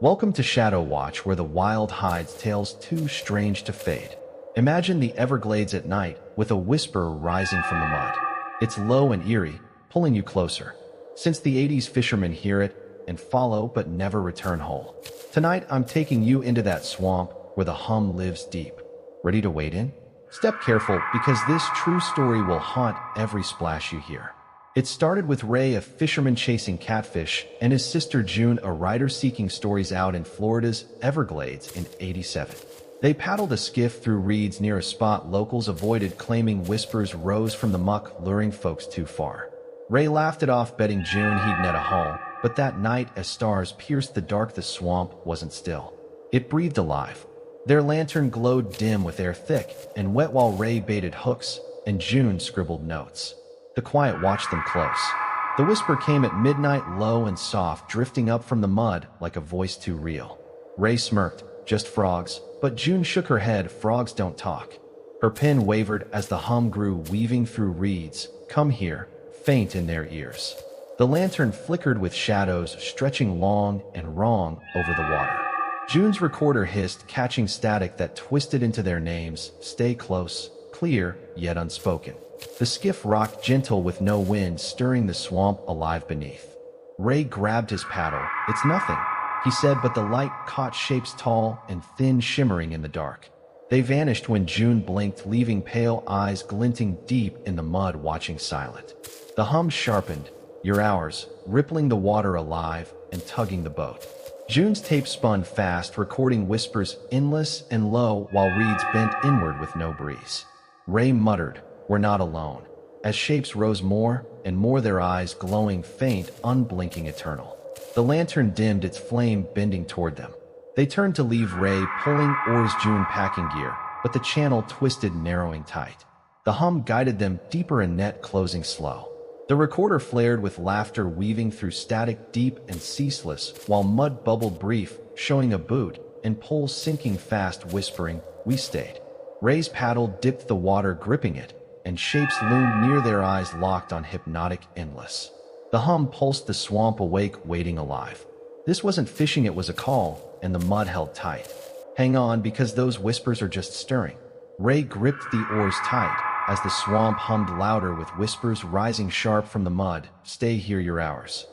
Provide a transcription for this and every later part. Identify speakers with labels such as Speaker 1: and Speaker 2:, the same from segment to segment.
Speaker 1: Welcome to Shadow Watch, where the wild hides tales too strange to fade. Imagine the Everglades at night, with a whisper rising from the mud. It's low and eerie, pulling you closer. Since the 80s, fishermen hear it and follow but never return whole. Tonight, I'm taking you into that swamp where the hum lives deep. Ready to wade in? Step careful, because this true story will haunt every splash you hear. It started with Ray, a fisherman chasing catfish, and his sister June, a writer seeking stories out in Florida's Everglades in '87. They paddled a skiff through reeds near a spot locals avoided, claiming whispers rose from the muck, luring folks too far. Ray laughed it off, betting June he'd net a haul, but that night, as stars pierced the dark, the swamp wasn't still. It breathed alive. Their lantern glowed dim with air thick and wet while Ray baited hooks and June scribbled notes. The quiet watched them close. The whisper came at midnight, low and soft, drifting up from the mud like a voice too real. Ray smirked, just frogs, but June shook her head, frogs don't talk. Her pen wavered as the hum grew, weaving through reeds, come here, faint in their ears. The lantern flickered with shadows stretching long and wrong over the water. June's recorder hissed, catching static that twisted into their names, stay close, clear, yet unspoken. The skiff rocked gentle with no wind, stirring the swamp alive beneath. Ray grabbed his paddle. It's nothing, he said, but the light caught shapes tall and thin, shimmering in the dark. They vanished when June blinked, leaving pale eyes glinting deep in the mud, watching silent. The hum sharpened, your hours, rippling the water alive and tugging the boat. June's tape spun fast, recording whispers endless and low while reeds bent inward with no breeze. Ray muttered, we're not alone, as shapes rose more and more, their eyes glowing faint, unblinking, eternal. The lantern dimmed its flame, bending toward them. They turned to leave, Ray pulling oars, June packing gear, but the channel twisted, narrowing tight. The hum guided them deeper, a net closing slow. The recorder flared with laughter, weaving through static deep and ceaseless, while mud bubbled brief, showing a boot and poles sinking fast, whispering, we stayed. Ray's paddle dipped the water, gripping it, and shapes loomed near, their eyes locked on, hypnotic, endless. The hum pulsed the swamp, awake, waiting, alive. This wasn't fishing, it was a call, and the mud held tight. Hang on, because those whispers are just stirring. Ray gripped the oars tight as the swamp hummed louder, with whispers rising sharp from the mud, stay here, your hours.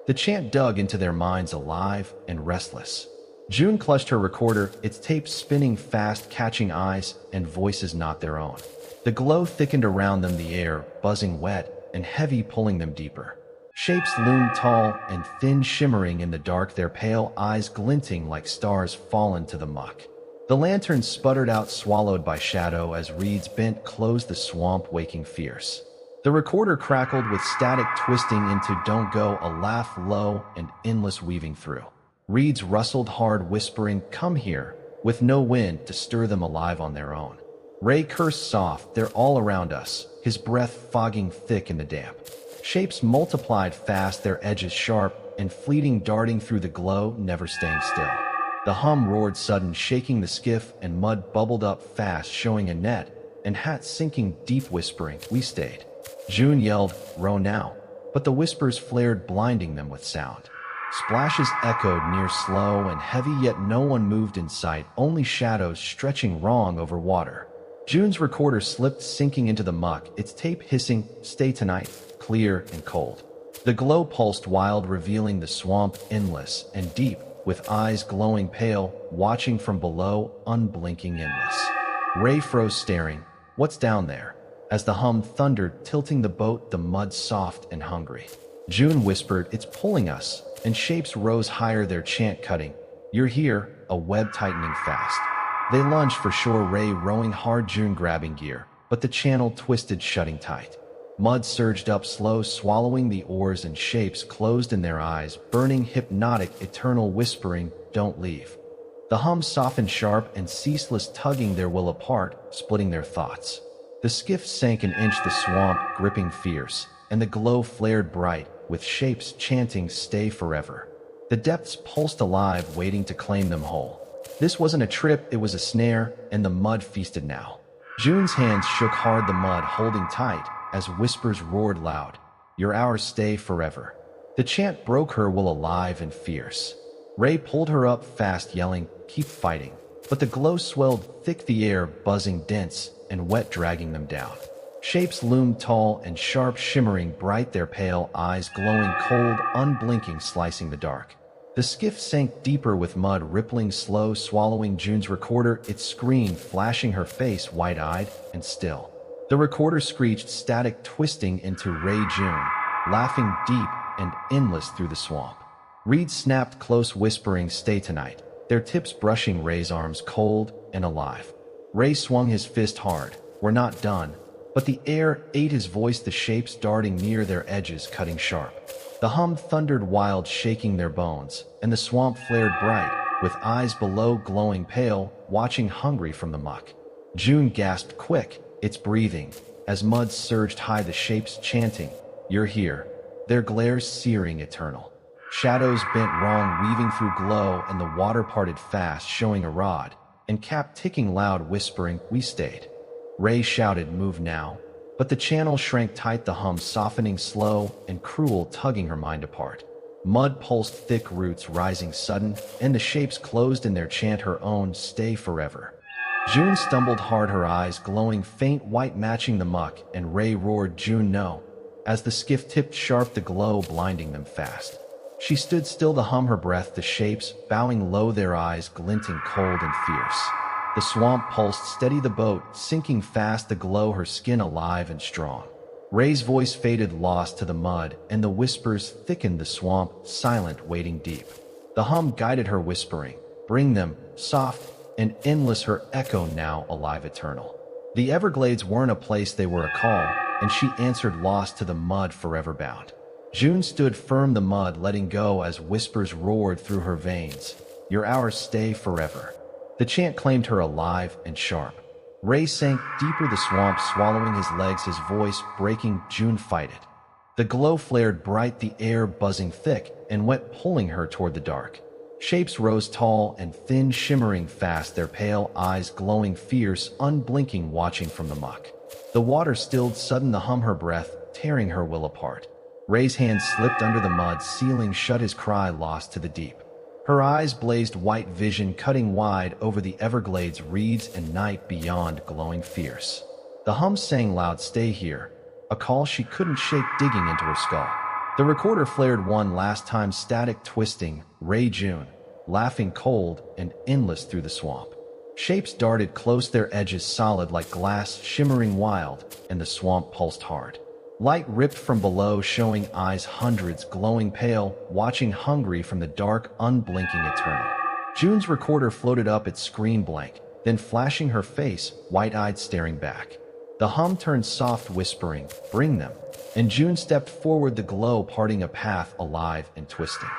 Speaker 1: The chant dug into their minds, alive and restless. June clutched her recorder, its tape spinning fast, catching eyes and voices not their own. The glow thickened around them, the air buzzing wet and heavy, pulling them deeper. Shapes loomed tall and thin, shimmering in the dark, their pale eyes glinting like stars fallen to the muck. The lantern sputtered out, swallowed by shadow, as reeds bent, closed, the swamp waking fierce. The recorder crackled with static, twisting into don't go, a laugh low and endless, weaving through. Reeds rustled hard, whispering, come here, with no wind to stir them alive on their own. Ray cursed soft, they're all around us, his breath fogging thick in the damp. Shapes multiplied fast, their edges sharp and fleeting, darting through the glow, never staying still. The hum roared sudden, shaking the skiff, and mud bubbled up fast, showing a net and hat sinking deep, whispering, we stayed. June yelled, row now, but the whispers flared, blinding them with sound. Splashes echoed near, slow and heavy, yet no one moved in sight, only shadows stretching wrong over water. June's recorder slipped, sinking into the muck, its tape hissing, stay tonight, clear and cold. The glow pulsed wild, revealing the swamp endless and deep, with eyes glowing pale, watching from below, unblinking, endless. Ray froze, staring, what's down there? As the hum thundered, tilting the boat, the mud soft and hungry. June whispered, it's pulling us, and shapes rose higher, their chant cutting, you're here, a web tightening fast. They lunged for shore, Ray rowing hard, June grabbing gear, but the channel twisted, shutting tight. Mud surged up slow, swallowing the oars, and shapes closed in, their eyes burning, hypnotic, eternal, whispering, don't leave. The hum softened sharp and ceaseless, tugging their will apart, splitting their thoughts. The skiff sank an inch, the swamp gripping fierce, and the glow flared bright, with shapes chanting, stay forever. The depths pulsed alive, waiting to claim them whole. This wasn't a trip, it was a snare, and the mud feasted now. June's hands shook hard, the mud holding tight, as whispers roared loud, your hours stay forever. The chant broke her will, alive and fierce. Ray pulled her up fast, yelling, "Keep fighting." But the glow swelled thick, the air buzzing dense and wet, dragging them down. Shapes loomed tall and sharp, shimmering bright, their pale eyes glowing cold, unblinking, slicing the dark. The skiff sank deeper with mud rippling slow, swallowing June's recorder. It screamed, flashing her face wide-eyed and still. The recorder screeched, static twisting into Ray June, laughing deep and endless through the swamp. Reeds snapped close, whispering, "Stay tonight," their tips brushing Ray's arms cold and alive. Ray swung his fist hard. "We're not done." But the air ate his voice, the shapes darting near, their edges cutting sharp. The hum thundered wild, shaking their bones, and the swamp flared bright, with eyes below glowing pale, watching hungry from the muck. June gasped, "Quick, it's breathing," as mud surged high, the shapes chanting, "You're here," their glares searing eternal. Shadows bent wrong, weaving through glow, and the water parted fast, showing a rod, and Cap ticking loud, whispering, "We stayed." Ray shouted, "Move now." But the channel shrank tight, the hum softening slow and cruel, tugging her mind apart. Mud pulsed thick, roots rising sudden, and the shapes closed in their chant, her own, "Stay forever." June stumbled hard, her eyes glowing faint white, matching the muck, and Ray roared, "June, no," as the skiff tipped sharp, the glow blinding them fast. She stood still, the hum her breath, the shapes bowing low, their eyes glinting cold and fierce. The swamp pulsed steady, the boat sinking fast, the glow, her skin alive and strong. Ray's voice faded, lost to the mud, and the whispers thickened, the swamp silent, waiting deep. The hum guided her, whispering, "Bring them," soft and endless, her echo now alive, eternal. The Everglades weren't a place, they were a call, and she answered, lost to the mud, forever bound. June stood firm, the mud letting go as whispers roared through her veins, "You're ours, stay forever." The chant claimed her, alive and sharp. Ray sank deeper, the swamp swallowing his legs, his voice breaking, "June, fight it." The glow flared bright, the air buzzing thick and wet, pulling her toward the dark. Shapes rose tall and thin, shimmering fast, their pale eyes glowing fierce, unblinking, watching from the muck. The water stilled sudden, the hum her breath, tearing her will apart. Ray's hand slipped under the mud, sealing shut, his cry lost to the deep. Her eyes blazed white, vision cutting wide over the Everglades, reeds and night beyond glowing fierce. The hum sang loud, "Stay here," a call she couldn't shake, digging into her skull. The recorder flared one last time, static twisting, Ray June, laughing cold and endless through the swamp. Shapes darted close, their edges solid like glass, shimmering wild, and the swamp pulsed hard. Light ripped from below, showing eyes hundreds glowing pale, watching hungry from the dark, unblinking, eternal. June's recorder floated up, its screen blank, then flashing her face, white-eyed, staring back. The hum turned soft, whispering, "Bring them." And June stepped forward, the glow parting a path, alive and twisting.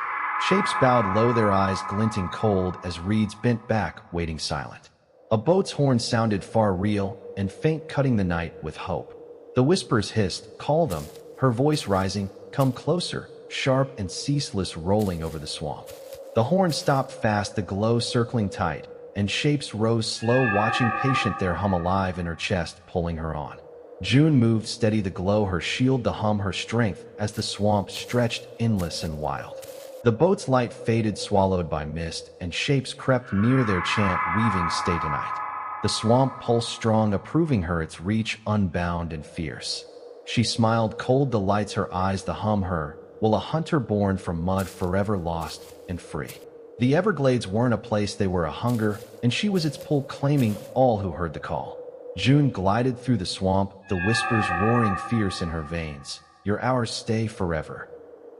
Speaker 1: Shapes bowed low, their eyes glinting cold as reeds bent back, waiting silent. A boat's horn sounded far, real and faint, cutting the night with hope. The whispers hissed, "Call them," her voice rising, "Come closer," sharp and ceaseless, rolling over the swamp. The horn stopped fast, the glow circling tight, and Shapes rose slow, watching patient, their hum alive in her chest, pulling her on. June moved steady, the glow her shield, the hum her strength, as the swamp stretched endless and wild. The boat's light faded, swallowed by mist, and Shapes crept near, their chant weaving, "Stay tonight." The swamp pulsed strong, approving her, its reach unbound and fierce. She smiled cold, the lights her eyes, the hum her, "Will a hunter born from mud, forever lost and free." The Everglades weren't a place, they were a hunger, and she was its pull, claiming all who heard the call. June glided through the swamp, the whispers roaring fierce in her veins, "You're ours, stay forever."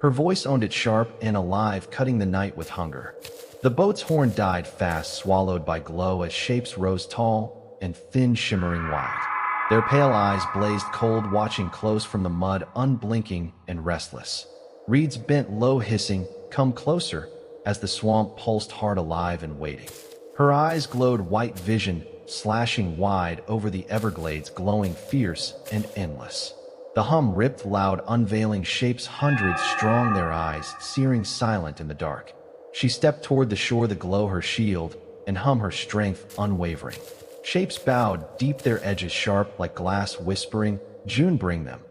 Speaker 1: Her voice owned it, sharp and alive, cutting the night with hunger. The boat's horn died fast, swallowed by glow, as Shapes rose tall and thin, shimmering wild. Their pale eyes blazed cold, watching close from the mud, unblinking and restless. Reeds bent low, hissing, "Come closer," as the swamp pulsed hard, alive and waiting. Her eyes glowed white, vision slashing wide over the Everglades, glowing fierce and endless. The hum ripped loud, unveiling Shapes hundreds strong, their eyes searing silent in the dark. She stepped toward the shore, the glow her shield, and hum her strength unwavering. Shapes bowed deep, their edges sharp like glass, whispering, "June, bring them,"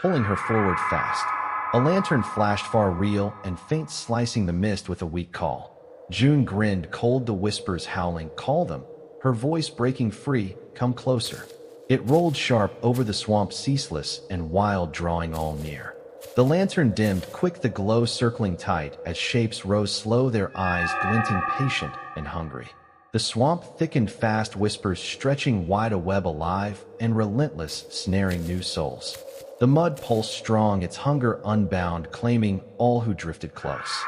Speaker 1: pulling her forward fast. A lantern flashed far, real and faint, slicing the mist with a weak call. June grinned, cold, the whispers howling. Call them. Her voice breaking free. Come closer. It rolled sharp over the swamp, ceaseless and wild, drawing all near. The lantern dimmed, quick the glow circling tight, as shapes rose slow, their eyes glinting, patient and hungry. The swamp thickened fast, whispers stretching wide, a web alive and relentless, snaring new souls. The mud pulsed strong, its hunger unbound, claiming all who drifted close.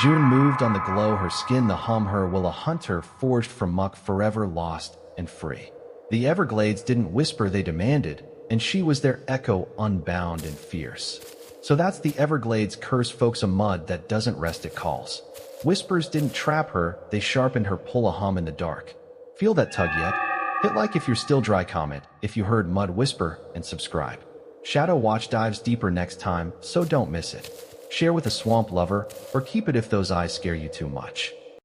Speaker 1: June moved on the glow, her skin the hum, her will a hunter forged from muck, forever lost and free. The Everglades didn't whisper, they demanded, and she was their echo, unbound and fierce. So that's the Everglades curse, folks, a mud that doesn't rest, it calls. Whispers didn't trap her, they sharpened her, pull a hum in the dark. Feel that tug yet? Hit like if you're still dry, comment if you heard mud whisper, and subscribe. Shadow Watch dives deeper next time, so don't miss it. Share with a swamp lover, or keep it if those eyes scare you too much.